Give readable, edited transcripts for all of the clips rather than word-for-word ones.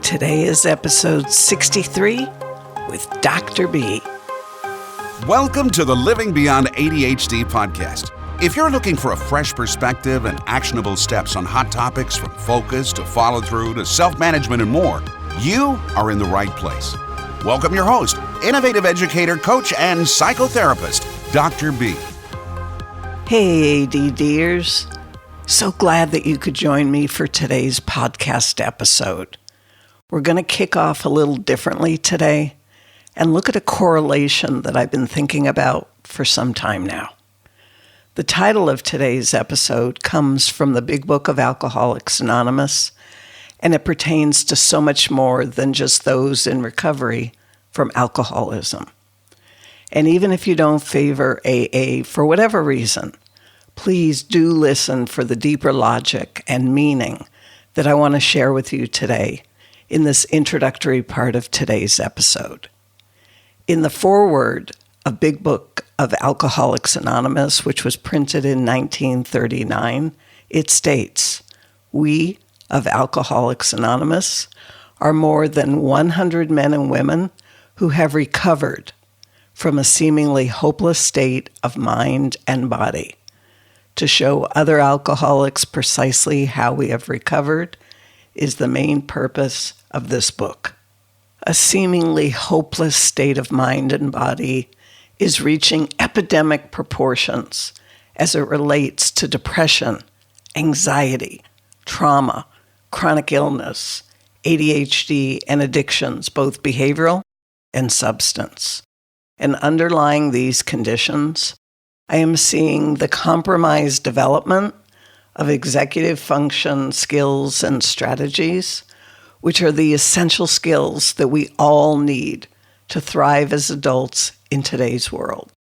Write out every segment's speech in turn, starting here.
Today is episode 63 with Dr. B. Welcome to the Living Beyond ADHD podcast. If you're looking for a fresh perspective and actionable steps on hot topics from focus to follow-through to self-management and more, you are in the right place. Welcome your host, innovative educator, coach, and psychotherapist, Dr. B. Hey, ADDers. So glad that you could join me for today's podcast episode. We're going to kick off a little differently today and look at a correlation that I've been thinking about for some time now. The title of today's episode comes from the Big Book of Alcoholics Anonymous, and it pertains to so much more than just those in recovery from alcoholism. And even if you don't favor AA for whatever reason, please do listen for the deeper logic and meaning that I want to share with you today in this introductory part of today's episode. In the foreword of Big Book of Alcoholics Anonymous, which was printed in 1939, it states, "We of Alcoholics Anonymous are more than 100 men and women who have recovered from a seemingly hopeless state of mind and body. To show other alcoholics precisely how we have recovered is the main purpose of this book." A seemingly hopeless state of mind and body is reaching epidemic proportions as it relates to depression, anxiety, trauma, chronic illness, ADHD, and addictions, both behavioral and substance. And underlying these conditions, I am seeing the compromised development of executive function skills and strategies, which are the essential skills that we all need to thrive as adults in today's world.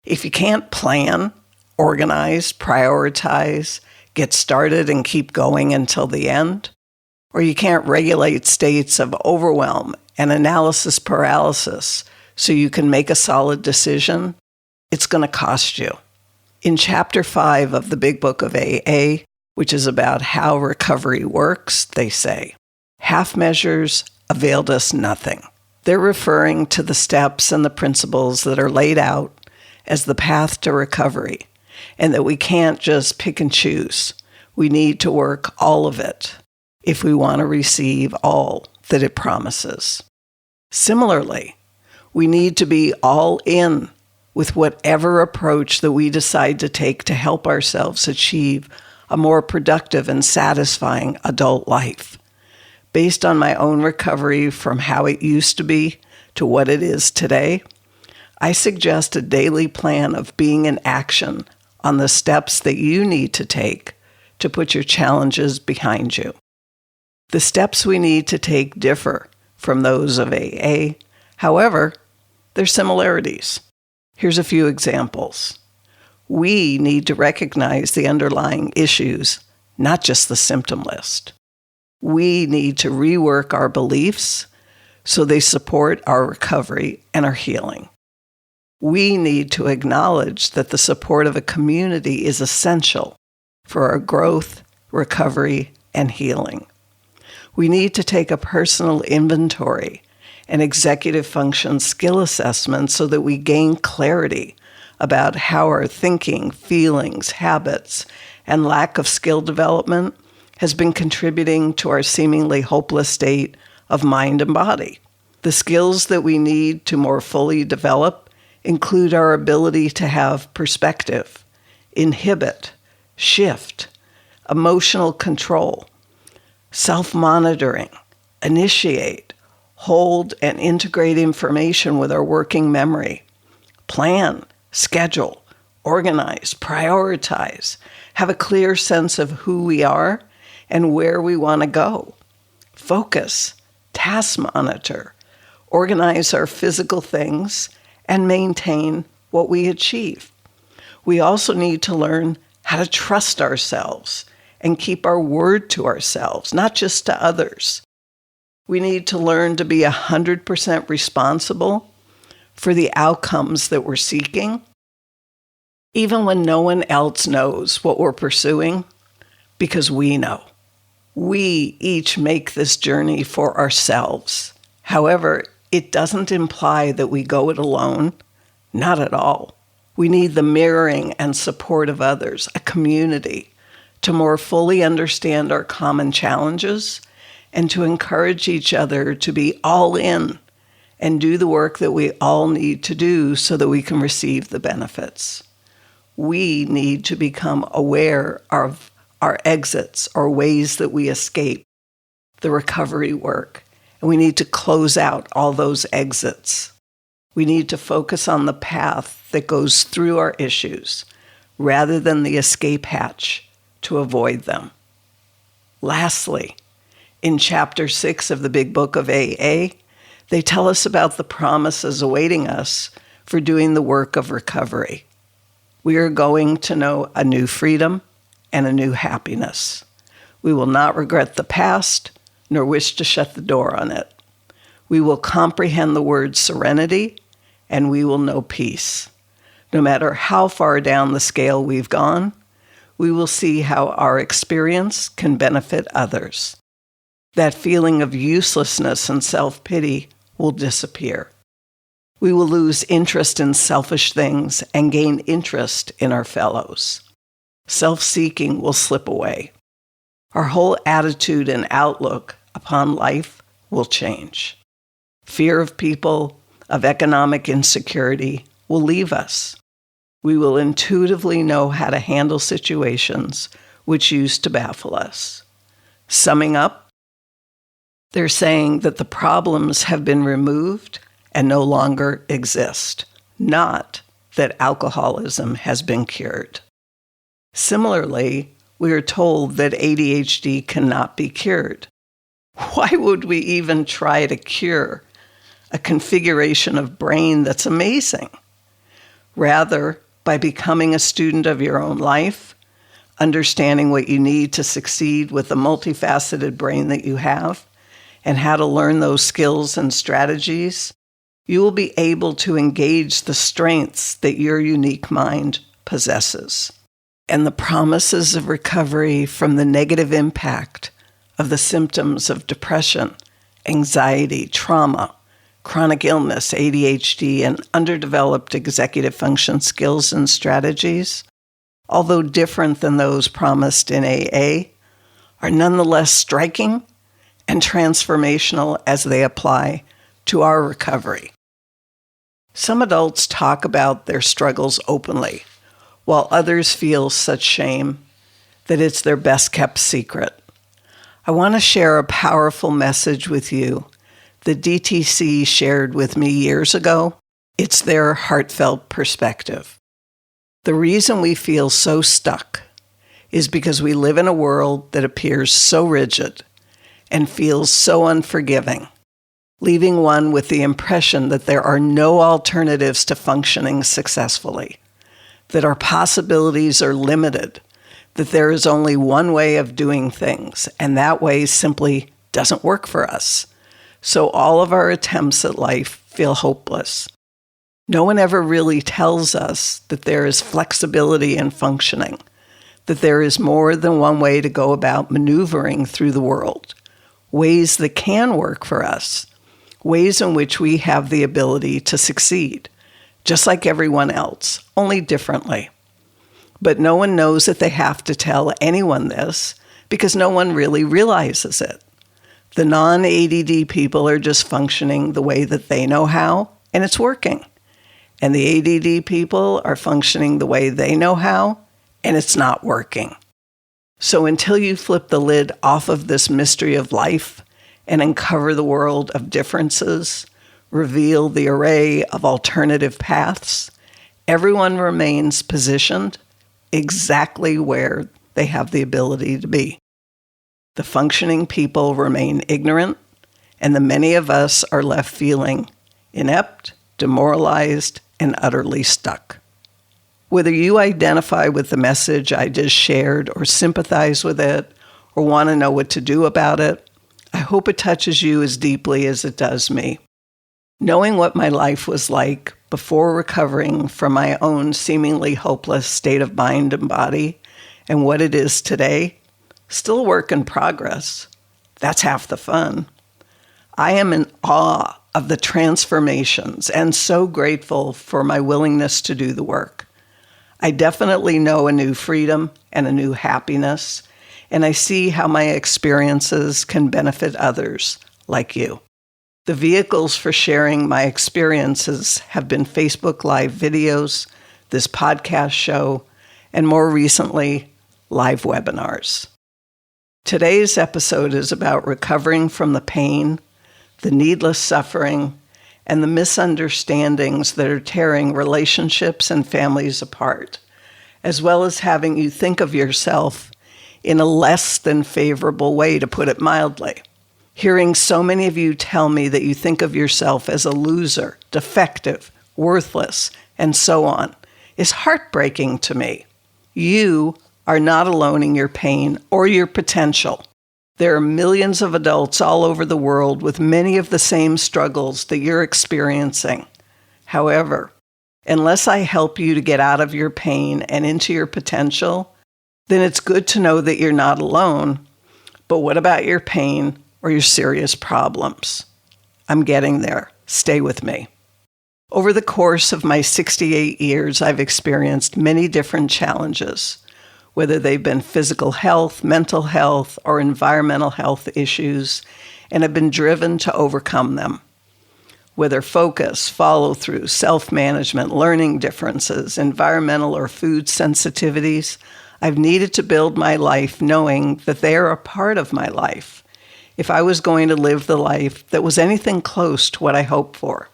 If you can't plan, organize, prioritize, get started and keep going until the end, or you can't regulate states of overwhelm and analysis paralysis so you can make a solid decision, it's going to cost you. In Chapter 5 of the Big Book of AA, which is about how recovery works, they say, "Half measures availed us nothing." They're referring to the steps and the principles that are laid out as the path to recovery, and that we can't just pick and choose. We need to work all of it if we want to receive all that it promises. Similarly, we need to be all in with whatever approach that we decide to take to help ourselves achieve a more productive and satisfying adult life. Based on my own recovery from how it used to be to what it is today, I suggest a daily plan of being in action on the steps that you need to take to put your challenges behind you. The steps we need to take differ from those of AA. However, there's similarities. Here's a few examples. We need to recognize the underlying issues, not just the symptom list. We need to rework our beliefs so they support our recovery and our healing. We need to acknowledge that the support of a community is essential for our growth, recovery, and healing. We need to take a personal inventory and executive function skill assessment so that we gain clarity about how our thinking, feelings, habits, and lack of skill development has been contributing to our seemingly hopeless state of mind and body. The skills that we need to more fully develop include our ability to have perspective, inhibit, shift, emotional control, self-monitoring, initiate, hold and integrate information with our working memory, plan, schedule, organize, prioritize, have a clear sense of who we are and where we want to go, focus, task monitor, organize our physical things, and maintain what we achieve. We also need to learn how to trust ourselves and keep our word to ourselves, not just to others. We need to learn to be 100% responsible for the outcomes that we're seeking, even when no one else knows what we're pursuing, because we know. We each make this journey for ourselves. However, it doesn't imply that we go it alone. Not at all. We need the mirroring and support of others, a community, to more fully understand our common challenges and to encourage each other to be all in and do the work that we all need to do so that we can receive the benefits. We need to become aware of our exits or ways that we escape the recovery work. And we need to close out all those exits. We need to focus on the path that goes through our issues rather than the escape hatch to avoid them. Lastly, in Chapter 6 of the Big Book of AA, they tell us about the promises awaiting us for doing the work of recovery. We are going to know a new freedom and a new happiness. We will not regret the past, nor wish to shut the door on it. We will comprehend the word serenity, and we will know peace. No matter how far down the scale we've gone, we will see how our experience can benefit others. That feeling of uselessness and self-pity will disappear. We will lose interest in selfish things and gain interest in our fellows. Self-seeking will slip away. Our whole attitude and outlook upon life will change. Fear of people, of economic insecurity will leave us. We will intuitively know how to handle situations which used to baffle us. Summing up, they're saying that the problems have been removed and no longer exist, not that alcoholism has been cured. Similarly, we are told that ADHD cannot be cured. Why would we even try to cure a configuration of brain that's amazing? Rather, by becoming a student of your own life, understanding what you need to succeed with the multifaceted brain that you have, and how to learn those skills and strategies, you will be able to engage the strengths that your unique mind possesses. And the promises of recovery from the negative impact of the symptoms of depression, anxiety, trauma, chronic illness, ADHD, and underdeveloped executive function skills and strategies, although different than those promised in AA, are nonetheless striking and transformational as they apply to our recovery. Some adults talk about their struggles openly, while others feel such shame that it's their best-kept secret. I want to share a powerful message with you that DTC shared with me years ago. It's their heartfelt perspective. The reason we feel so stuck is because we live in a world that appears so rigid and feels so unforgiving, leaving one with the impression that there are no alternatives to functioning successfully, that our possibilities are limited, that there is only one way of doing things, and that way simply doesn't work for us. So all of our attempts at life feel hopeless. No one ever really tells us that there is flexibility in functioning, that there is more than one way to go about maneuvering through the world, ways that can work for us, ways in which we have the ability to succeed, just like everyone else, only differently. But no one knows that they have to tell anyone this because no one really realizes it. The non-ADD people are just functioning the way that they know how, and it's working. And the ADD people are functioning the way they know how, and it's not working. So until you flip the lid off of this mystery of life and uncover the world of differences, reveal the array of alternative paths, everyone remains positioned exactly where they have the ability to be. The functioning people remain ignorant, and the many of us are left feeling inept, demoralized, and utterly stuck. Whether you identify with the message I just shared or sympathize with it or want to know what to do about it, I hope it touches you as deeply as it does me. Knowing what my life was like before recovering from my own seemingly hopeless state of mind and body and what it is today, Still a work in progress. That's half the fun. I am in awe of the transformations and so grateful for my willingness to do the work. I definitely know a new freedom and a new happiness, and I see how my experiences can benefit others like you. The vehicles for sharing my experiences have been Facebook Live videos, this podcast show, and more recently, live webinars. Today's episode is about recovering from the pain, the needless suffering, and the misunderstandings that are tearing relationships and families apart, as well as having you think of yourself in a less than favorable way, to put it mildly. Hearing so many of you tell me that you think of yourself as a loser, defective, worthless, and so on is heartbreaking to me. You are not alone in your pain or your potential. There are millions of adults all over the world with many of the same struggles that you're experiencing. However, unless I help you to get out of your pain and into your potential, then it's good to know that you're not alone. But what about your pain or your serious problems? I'm getting there. Stay with me. Over the course of my 68 years, I've experienced many different challenges, whether they've been physical health, mental health, or environmental health issues, and have been driven to overcome them. Whether focus, follow-through, self-management, learning differences, environmental or food sensitivities, I've needed to build my life knowing that they are a part of my life if I was going to live the life that was anything close to what I hoped for.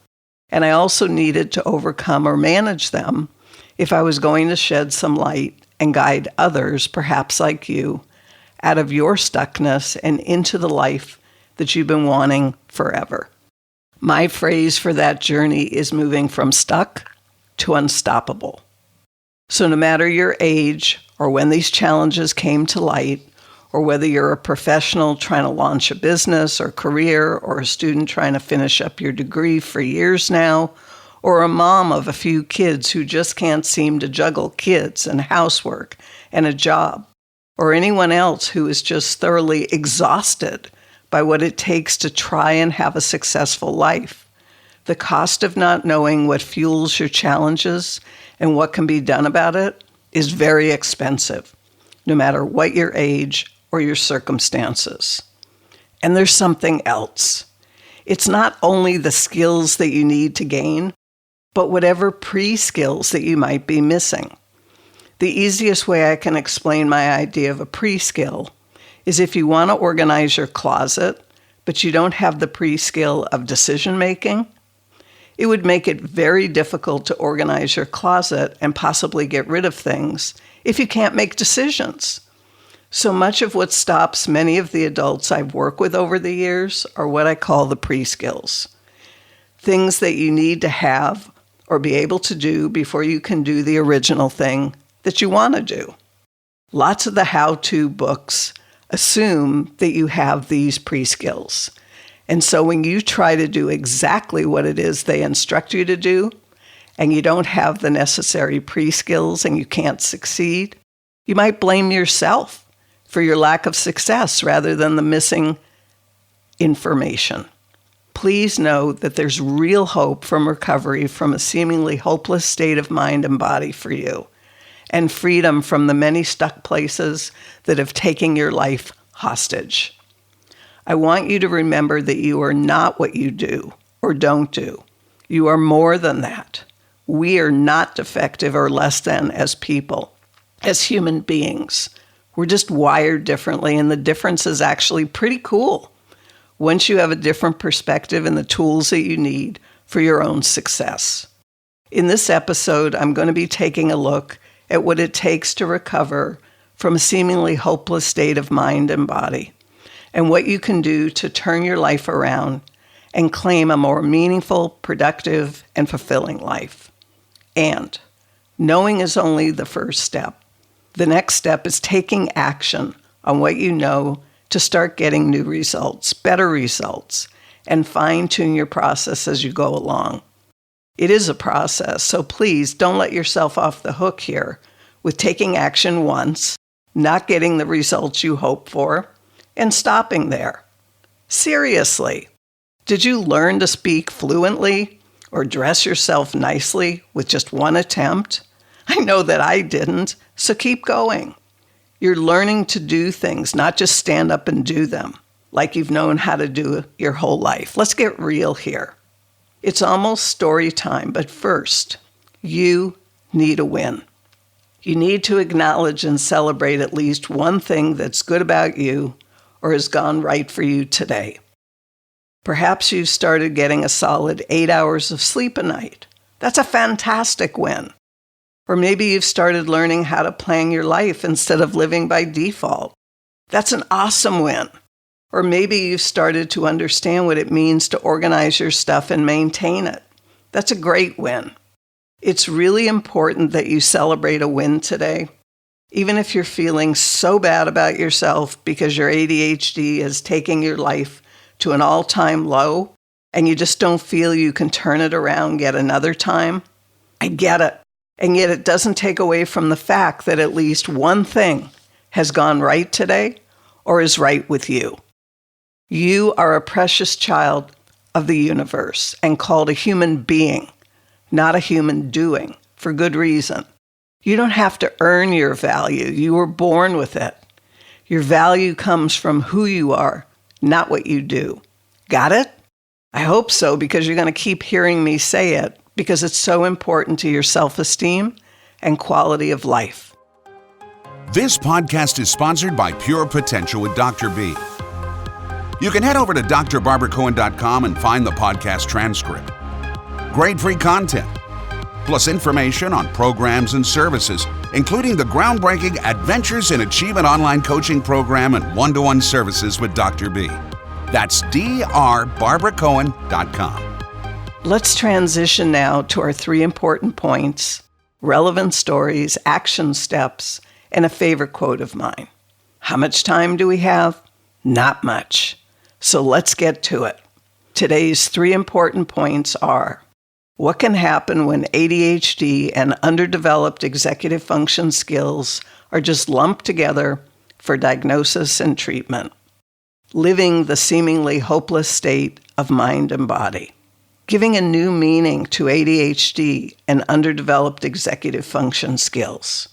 And I also needed to overcome or manage them if I was going to shed some light and guide others, perhaps like you, out of your stuckness and into the life that you've been wanting forever. My phrase for that journey is moving from stuck to unstoppable. So no matter your age or when these challenges came to light, or whether you're a professional trying to launch a business or career, or a student trying to finish up your degree for years now, or a mom of a few kids who just can't seem to juggle kids and housework and a job, or anyone else who is just thoroughly exhausted by what it takes to try and have a successful life. The cost of not knowing what fuels your challenges and what can be done about it is very expensive, no matter what your age or your circumstances. And there's something else. It's not only the skills that you need to gain, but whatever pre-skills that you might be missing. The easiest way I can explain my idea of a pre-skill is if you want to organize your closet, but you don't have the pre-skill of decision-making, it would make it very difficult to organize your closet and possibly get rid of things if you can't make decisions. So much of what stops many of the adults I've worked with over the years are what I call the pre-skills. Things that you need to have or be able to do before you can do the original thing that you want to do. Lots of the how-to books assume that you have these pre-skills. And so when you try to do exactly what it is they instruct you to do, and you don't have the necessary pre-skills and you can't succeed, you might blame yourself for your lack of success rather than the missing information. Please know that there's real hope from recovery from a seemingly hopeless state of mind and body for you, and freedom from the many stuck places that have taken your life hostage. I want you to remember that you are not what you do or don't do. You are more than that. We are not defective or less than as people, as human beings. We're just wired differently, and the difference is actually pretty cool once you have a different perspective and the tools that you need for your own success. In this episode, I'm going to be taking a look at what it takes to recover from a seemingly hopeless state of mind and body, and what you can do to turn your life around and claim a more meaningful, productive, and fulfilling life. And knowing is only the first step. The next step is taking action on what you know to start getting new results, better results, and fine-tune your process as you go along. It is a process, so please don't let yourself off the hook here with taking action once, not getting the results you hope for, and stopping there. Seriously, did you learn to speak fluently or dress yourself nicely with just one attempt? I know that I didn't, so keep going. You're learning to do things, not just stand up and do them, like you've known how to do your whole life. Let's get real here. It's almost story time, but first, you need a win. You need to acknowledge and celebrate at least one thing that's good about you or has gone right for you today. Perhaps you've started getting a solid 8 hours of sleep a night. That's a fantastic win. Or maybe you've started learning how to plan your life instead of living by default. That's an awesome win. Or maybe you've started to understand what it means to organize your stuff and maintain it. That's a great win. It's really important that you celebrate a win today, even if you're feeling so bad about yourself because your ADHD is taking your life to an all-time low and you just don't feel you can turn it around yet another time. I get it. And yet it doesn't take away from the fact that at least one thing has gone right today or is right with you. You are a precious child of the universe and called a human being, not a human doing, for good reason. You don't have to earn your value. You were born with it. Your value comes from who you are, not what you do. Got it? I hope so, because you're going to keep hearing me say it, because it's so important to your self-esteem and quality of life. This podcast is sponsored by Pure Potential with Dr. B. You can head over to drbarbaracohen.com and find the podcast transcript. Great free content, plus information on programs and services, including the groundbreaking Adventures in Achievement online coaching program and one-to-one services with Dr. B. That's drbarbaracohen.com. Let's transition now to our 3 important points, relevant stories, action steps, and a favorite quote of mine. How much time do we have? Not much. So let's get to it. Today's 3 important points are: what can happen when ADHD and underdeveloped executive function skills are just lumped together for diagnosis and treatment? Living the seemingly hopeless state of mind and body. Giving a new meaning to ADHD and underdeveloped executive function skills.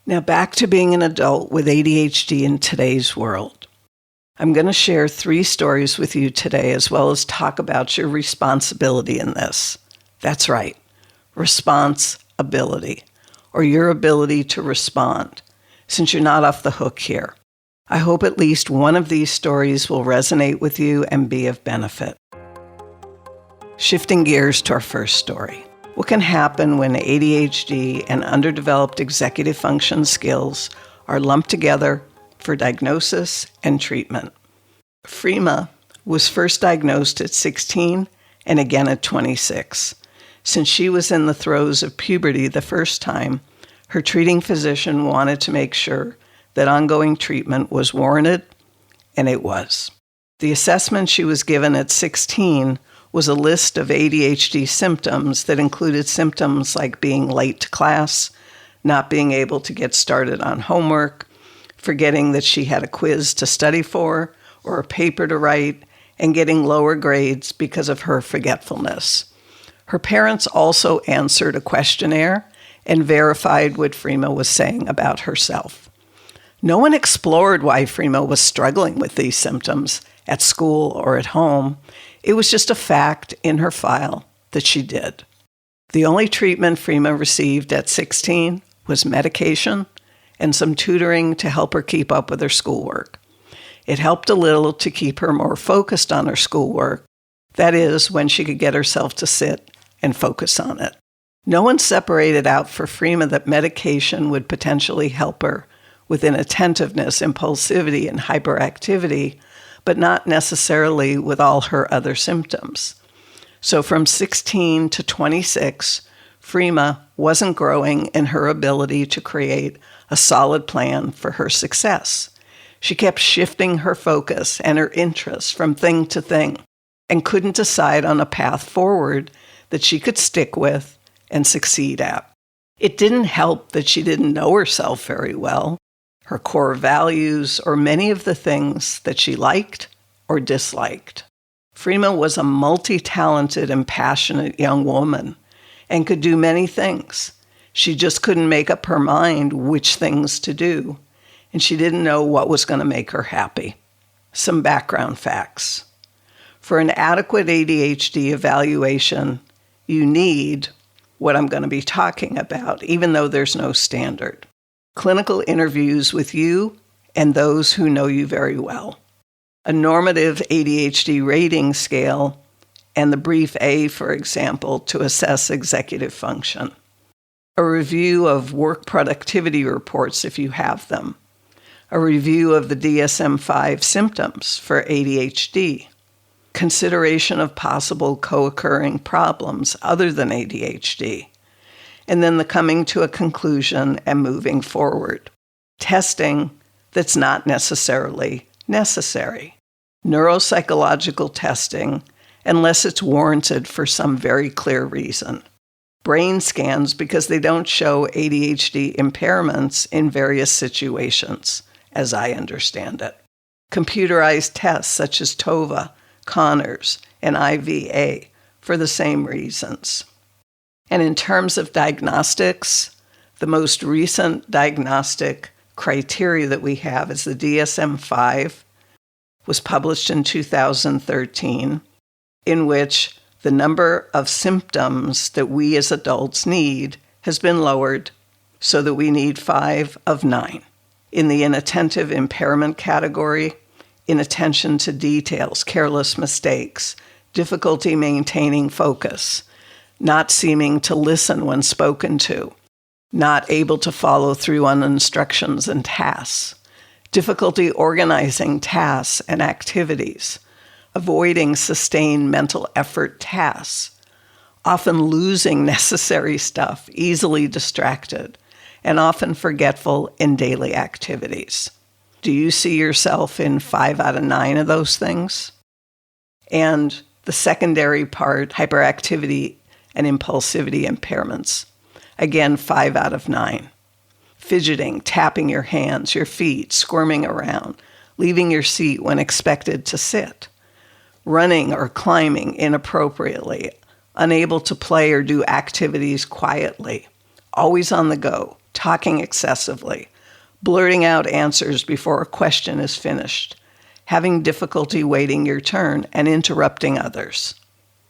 Now back to being an adult with ADHD in today's world. I'm going to share 3 stories with you today, as well as talk about your responsibility in this. That's right, responsibility, or your ability to respond, since you're not off the hook here. I hope at least one of these stories will resonate with you and be of benefit. Shifting gears to our first story. What can happen when ADHD and underdeveloped executive function skills are lumped together for diagnosis and treatment? Freema was first diagnosed at 16 and again at 26. Since she was in the throes of puberty the first time, her treating physician wanted to make sure that ongoing treatment was warranted, and it was. The assessment she was given at 16 was a list of ADHD symptoms that included symptoms like being late to class, not being able to get started on homework, forgetting that she had a quiz to study for or a paper to write, and getting lower grades because of her forgetfulness. Her parents also answered a questionnaire and verified what Freema was saying about herself. No one explored why Freema was struggling with these symptoms at school or at home. It was just a fact in her file that she did. The only treatment Freema received at 16 was medication and some tutoring to help her keep up with her schoolwork. It helped a little to keep her more focused on her schoolwork, that is, when she could get herself to sit and focus on it. No one separated out for Freema that medication would potentially help her with inattentiveness, impulsivity, and hyperactivity, but not necessarily with all her other symptoms. So from 16 to 26, Freema wasn't growing in her ability to create a solid plan for her success. She kept shifting her focus and her interests from thing to thing and couldn't decide on a path forward that she could stick with and succeed at. It didn't help that she didn't know herself very well. her core values, or many of the things that she liked or disliked. Freema was a multi-talented and passionate young woman and could do many things. She just couldn't make up her mind which things to do, and she didn't know what was going to make her happy. Some background facts. For an adequate ADHD evaluation, you need what I'm going to be talking about, even though there's no standard. Clinical interviews with you and those who know you very well. A normative ADHD rating scale, and the brief A, for example, to assess executive function. A review of work productivity reports if you have them. A review of the DSM-5 symptoms for ADHD. Consideration of possible co-occurring problems other than ADHD. And then the coming to a conclusion and moving forward. Testing that's not necessarily necessary. Neuropsychological testing, unless it's warranted for some very clear reason. Brain scans because they don't show ADHD impairments in various situations, as I understand it. Computerized tests such as TOVA, Connors, and IVA for the same reasons. And in terms of diagnostics, the most recent diagnostic criteria that we have is the DSM-5, was published in 2013, in which the number of symptoms that we as adults need has been lowered so that we need 5 of 9. In the inattentive impairment category, inattention to details, careless mistakes, difficulty maintaining focus, not seeming to listen when spoken to, not able to follow through on instructions and tasks, difficulty organizing tasks and activities, avoiding sustained mental effort tasks, often losing necessary stuff, easily distracted, and often forgetful in daily activities. Do you see yourself in 5 out of 9 of those things? And the secondary part, hyperactivity and impulsivity impairments. Again, 5 out of 9. Fidgeting, tapping your hands, your feet, squirming around, leaving your seat when expected to sit, running or climbing inappropriately, unable to play or do activities quietly, always on the go, talking excessively, blurting out answers before a question is finished, having difficulty waiting your turn, and interrupting others.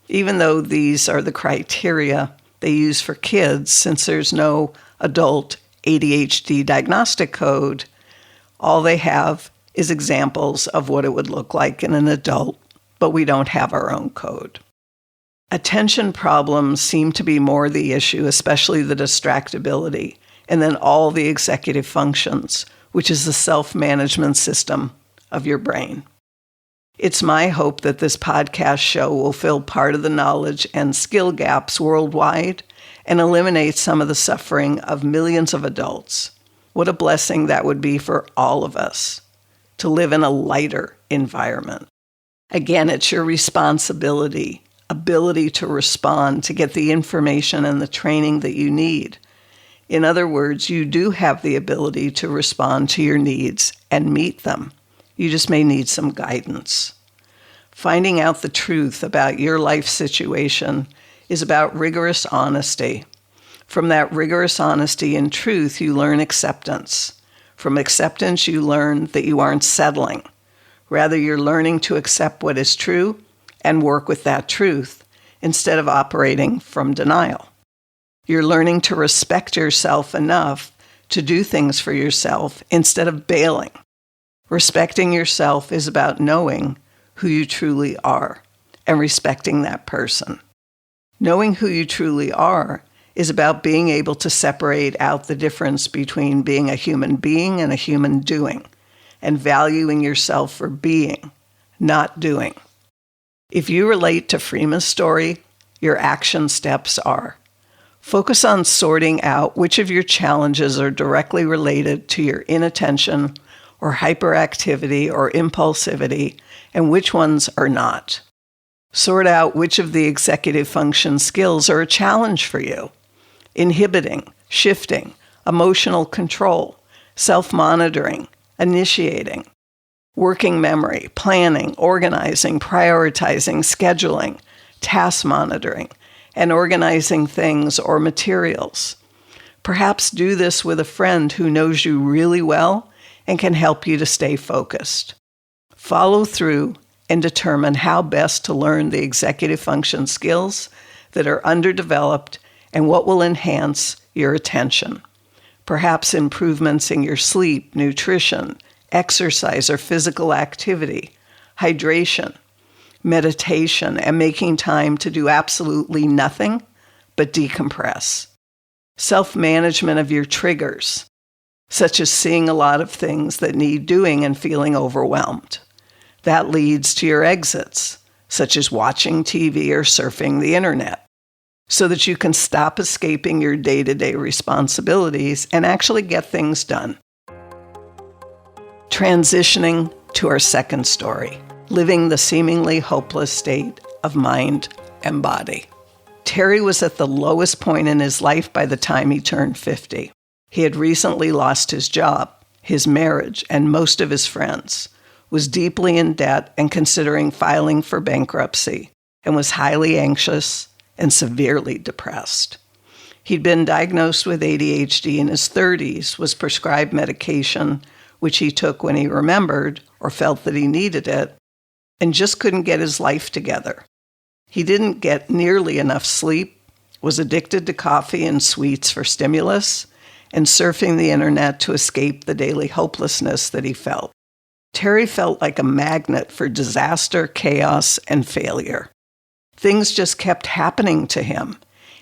Even though these are the criteria they use for kids, since there's no adult ADHD diagnostic code, all they have is examples of what it would look like in an adult, but we don't have our own code. Attention problems seem to be more the issue, especially the distractibility, and then all the executive functions, which is the self-management system of your brain. It's my hope that this podcast show will fill part of the knowledge and skill gaps worldwide and eliminate some of the suffering of millions of adults. What a blessing that would be for all of us to live in a lighter environment. Again, it's your responsibility, ability to respond, to get the information and the training that you need. In other words, you do have the ability to respond to your needs and meet them. You just may need some guidance. Finding out the truth about your life situation is about rigorous honesty. From that rigorous honesty and truth, you learn acceptance. From acceptance, you learn that you aren't settling. Rather, you're learning to accept what is true and work with that truth instead of operating from denial. You're learning to respect yourself enough to do things for yourself instead of bailing. Respecting yourself is about knowing who you truly are and respecting that person. Knowing who you truly are is about being able to separate out the difference between being a human being and a human doing, and valuing yourself for being, not doing. If you relate to Freema's story, your action steps are: focus on sorting out which of your challenges are directly related to your inattention or hyperactivity or impulsivity, and which ones are not. Sort out which of the executive function skills are a challenge for you: inhibiting, shifting, emotional control, self-monitoring, initiating, working memory, planning, organizing, prioritizing, scheduling, task monitoring, and organizing things or materials. Perhaps do this with a friend who knows you really well and can help you to stay focused. Follow through and determine how best to learn the executive function skills that are underdeveloped and what will enhance your attention. Perhaps improvements in your sleep, nutrition, exercise or physical activity, hydration, meditation, and making time to do absolutely nothing but decompress. Self-management of your triggers, such as seeing a lot of things that need doing and feeling overwhelmed. That leads to your exits, such as watching TV or surfing the internet, so that you can stop escaping your day-to-day responsibilities and actually get things done. Transitioning to our second story, living the seemingly hopeless state of mind and body. Terry was at the lowest point in his life by the time he turned 50. He had recently lost his job, his marriage, and most of his friends, was deeply in debt and considering filing for bankruptcy, and was highly anxious and severely depressed. He'd been diagnosed with ADHD in his 30s, was prescribed medication, which he took when he remembered or felt that he needed it, and just couldn't get his life together. He didn't get nearly enough sleep, was addicted to coffee and sweets for stimulus, and surfing the internet to escape the daily hopelessness that he felt. Terry felt like a magnet for disaster, chaos, and failure. Things just kept happening to him,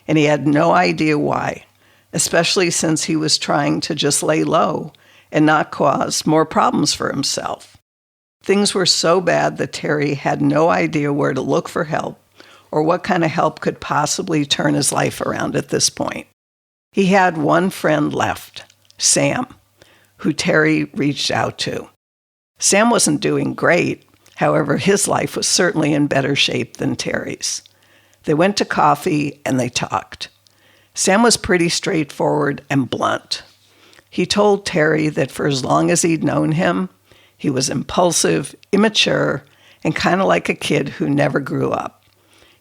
and he had no idea why, especially since he was trying to just lay low and not cause more problems for himself. Things were so bad that Terry had no idea where to look for help or what kind of help could possibly turn his life around at this point. He had one friend left, Sam, who Terry reached out to. Sam wasn't doing great. However, his life was certainly in better shape than Terry's. They went to coffee and they talked. Sam was pretty straightforward and blunt. He told Terry that for as long as he'd known him, he was impulsive, immature, and kind of like a kid who never grew up.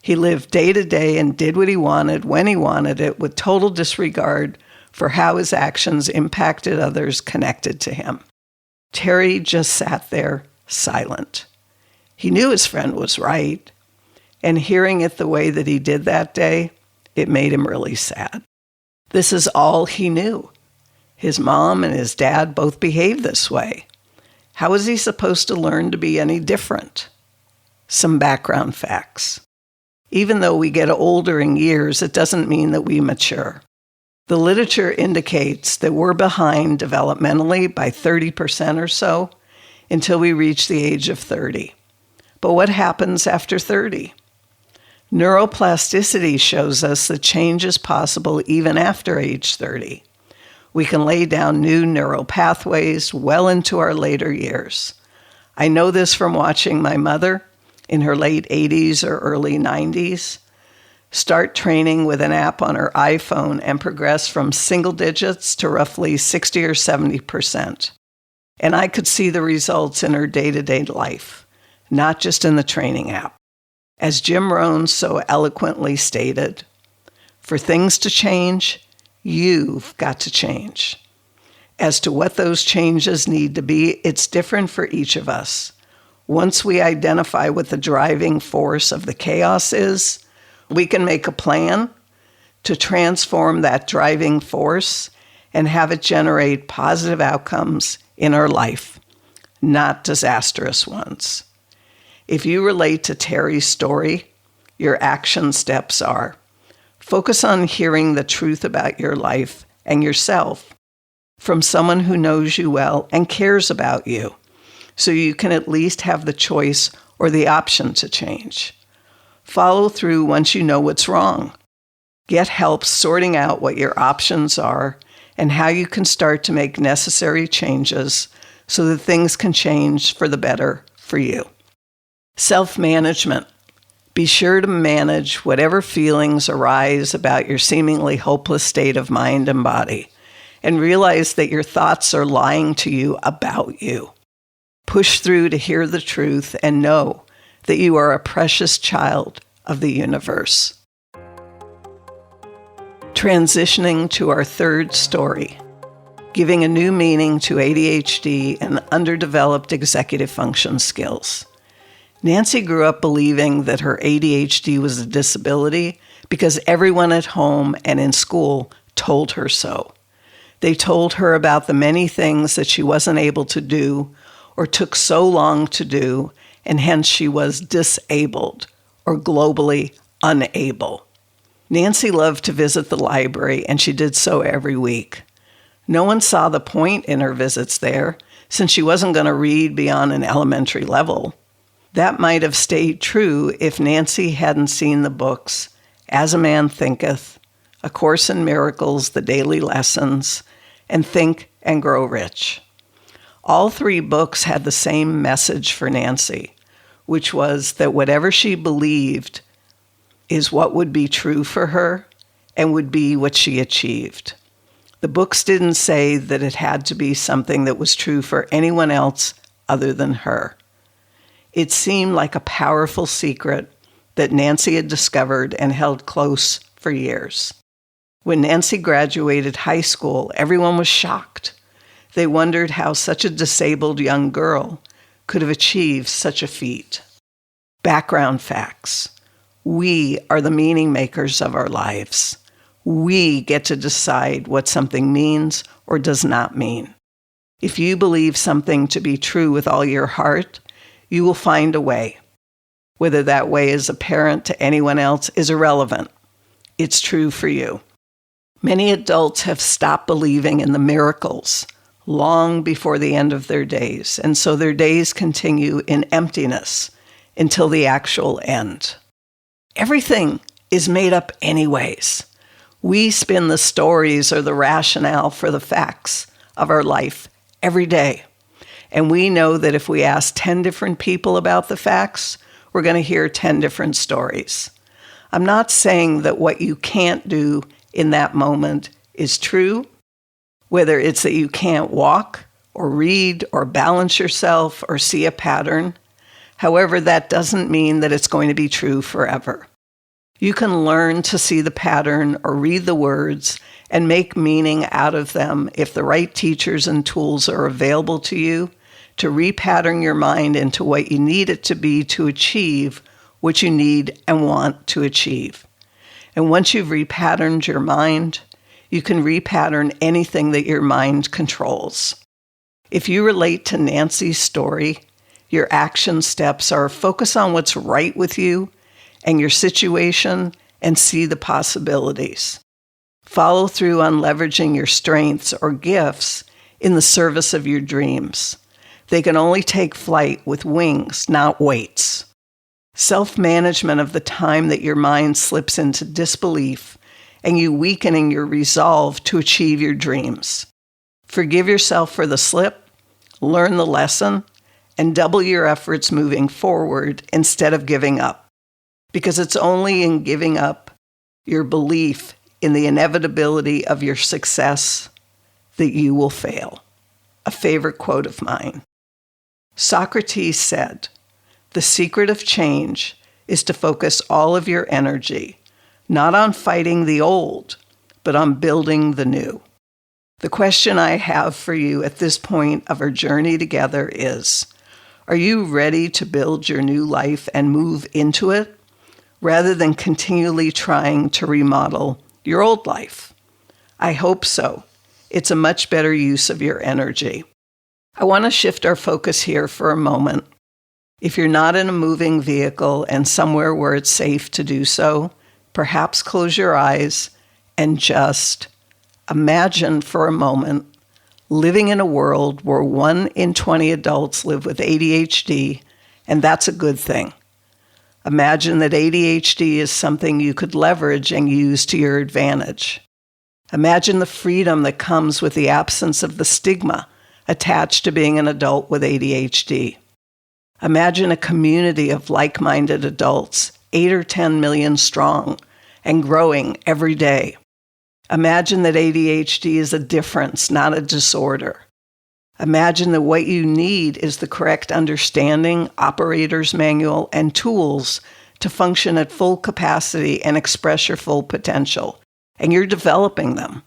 He lived day to day and did what he wanted when he wanted it with total disregard for how his actions impacted others connected to him. Terry just sat there, silent. He knew his friend was right, and hearing it the way that he did that day, it made him really sad. This is all he knew. His mom and his dad both behaved this way. How was he supposed to learn to be any different? Some background facts. Even though we get older in years, it doesn't mean that we mature. The literature indicates that we're behind developmentally by 30% or so until we reach the age of 30. But what happens after 30? Neuroplasticity shows us that change is possible even after age 30. We can lay down new neural pathways well into our later years. I know this from watching my mother in her late 80s or early 90s start training with an app on her iPhone and progress from single digits to roughly 60 or 70%. And I could see the results in her day-to-day life, not just in the training app. As Jim Rohn so eloquently stated, for things to change, you've got to change. As to what those changes need to be, it's different for each of us. Once we identify what the driving force of the chaos is, we can make a plan to transform that driving force and have it generate positive outcomes in our life, not disastrous ones. If you relate to Terry's story, your action steps are: focus on hearing the truth about your life and yourself from someone who knows you well and cares about you, so you can at least have the choice or the option to change. Follow through once you know what's wrong. Get help sorting out what your options are and how you can start to make necessary changes so that things can change for the better for you. Self-management. Be sure to manage whatever feelings arise about your seemingly hopeless state of mind and body, and realize that your thoughts are lying to you about you. Push through to hear the truth and know that you are a precious child of the universe. Transitioning to our third story, giving a new meaning to ADHD and underdeveloped executive function skills. Nancy grew up believing that her ADHD was a disability because everyone at home and in school told her so. They told her about the many things that she wasn't able to do or took so long to do, and hence she was disabled or globally unable. Nancy loved to visit the library, and she did so every week. No one saw the point in her visits there, since she wasn't going to read beyond an elementary level. That might have stayed true if Nancy hadn't seen the books As a Man Thinketh, A Course in Miracles, The Daily Lessons, and Think and Grow Rich. All three books had the same message for Nancy, which was that whatever she believed is what would be true for her and would be what she achieved. The books didn't say that it had to be something that was true for anyone else other than her. It seemed like a powerful secret that Nancy had discovered and held close for years. When Nancy graduated high school, everyone was shocked. They wondered how such a disabled young girl could have achieved such a feat. Background facts. We are the meaning makers of our lives. We get to decide what something means or does not mean. If you believe something to be true with all your heart, you will find a way. Whether that way is apparent to anyone else is irrelevant. It's true for you. Many adults have stopped believing in the miracles long before the end of their days, and so their days continue in emptiness until the actual end. Everything is made up anyways. We spin the stories or the rationale for the facts of our life every day. And we know that if we ask 10 different people about the facts, we're going to hear 10 different stories. I'm not saying that what you can't do in that moment is true, whether it's that you can't walk or read or balance yourself or see a pattern. However, that doesn't mean that it's going to be true forever. You can learn to see the pattern or read the words and make meaning out of them if the right teachers and tools are available to you to repattern your mind into what you need it to be to achieve what you need and want to achieve. And once you've repatterned your mind, you can repattern anything that your mind controls. If you relate to Nancy's story, your action steps are focus on what's right with you and your situation and see the possibilities. Follow through on leveraging your strengths or gifts in the service of your dreams. They can only take flight with wings, not weights. Self-management of the time that your mind slips into disbelief and you weakening your resolve to achieve your dreams. Forgive yourself for the slip, learn the lesson, and double your efforts moving forward instead of giving up. Because it's only in giving up your belief in the inevitability of your success that you will fail. A favorite quote of mine. Socrates said, "The secret of change is to focus all of your energy, not on fighting the old, but on building the new." The question I have for you at this point of our journey together is, are you ready to build your new life and move into it, rather than continually trying to remodel your old life? I hope so. It's a much better use of your energy. I want to shift our focus here for a moment. If you're not in a moving vehicle and somewhere where it's safe to do so, perhaps close your eyes and just imagine for a moment living in a world where 1 in 20 adults live with ADHD, and that's a good thing. Imagine that ADHD is something you could leverage and use to your advantage. Imagine the freedom that comes with the absence of the stigma attached to being an adult with ADHD. Imagine a community of like-minded adults, 8 or 10 million strong, and growing every day. Imagine that ADHD is a difference, not a disorder. Imagine that what you need is the correct understanding, operator's manual, and tools to function at full capacity and express your full potential, and you're developing them.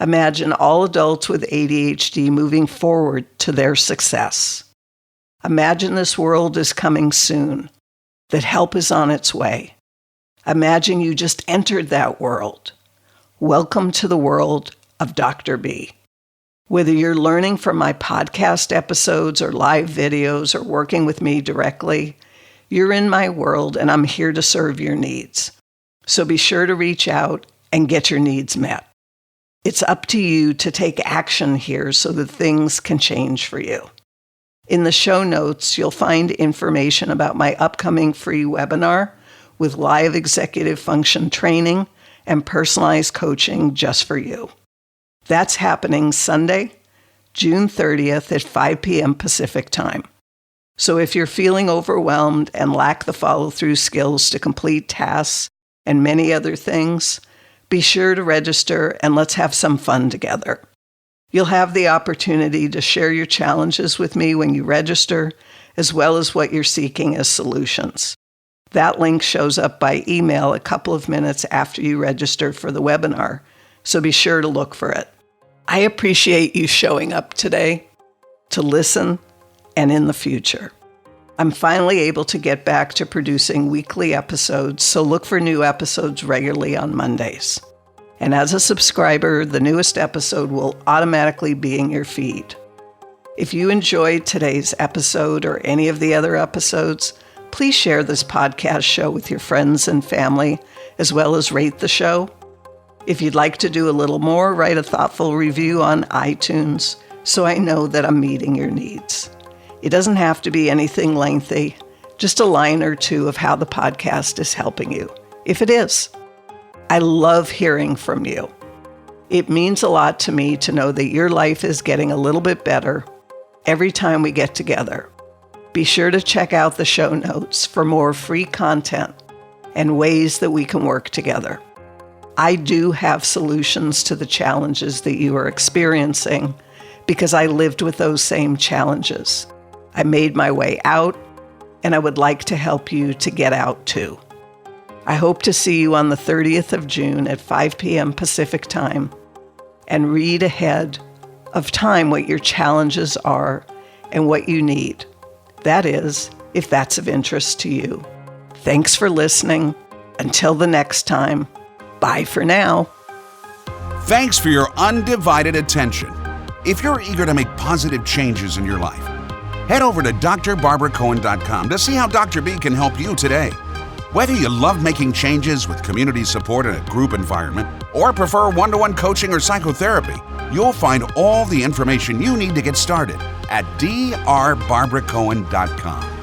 Imagine all adults with ADHD moving forward to their success. Imagine this world is coming soon, that help is on its way. Imagine you just entered that world. Welcome to the world of Dr. B. Whether you're learning from my podcast episodes or live videos or working with me directly, you're in my world and I'm here to serve your needs. So be sure to reach out and get your needs met. It's up to you to take action here so that things can change for you. In the show notes, you'll find information about my upcoming free webinar with live executive function training and personalized coaching just for you. That's happening Sunday, June 30th at 5 p.m. Pacific time. So if you're feeling overwhelmed and lack the follow-through skills to complete tasks and many other things, be sure to register and let's have some fun together. You'll have the opportunity to share your challenges with me when you register, as well as what you're seeking as solutions. That link shows up by email a couple of minutes after you register for the webinar, so be sure to look for it. I appreciate you showing up today to listen and in the future. I'm finally able to get back to producing weekly episodes, so look for new episodes regularly on Mondays. And as a subscriber, the newest episode will automatically be in your feed. If you enjoyed today's episode or any of the other episodes, please share this podcast show with your friends and family, as well as rate the show. If you'd like to do a little more, write a thoughtful review on iTunes so I know that I'm meeting your needs. It doesn't have to be anything lengthy, just a line or two of how the podcast is helping you, if it is. I love hearing from you. It means a lot to me to know that your life is getting a little bit better every time we get together. Be sure to check out the show notes for more free content and ways that we can work together. I do have solutions to the challenges that you are experiencing because I lived with those same challenges. I made my way out, and I would like to help you to get out too. I hope to see you on the 30th of June at 5 p.m. Pacific time and read ahead of time what your challenges are and what you need. That is, if that's of interest to you. Thanks for listening. Until the next time, bye for now. Thanks for your undivided attention. If you're eager to make positive changes in your life, head over to drbarbaracohen.com to see how Dr. B can help you today. Whether you love making changes with community support in a group environment or prefer one-to-one coaching or psychotherapy, you'll find all the information you need to get started at drbarbaracohen.com.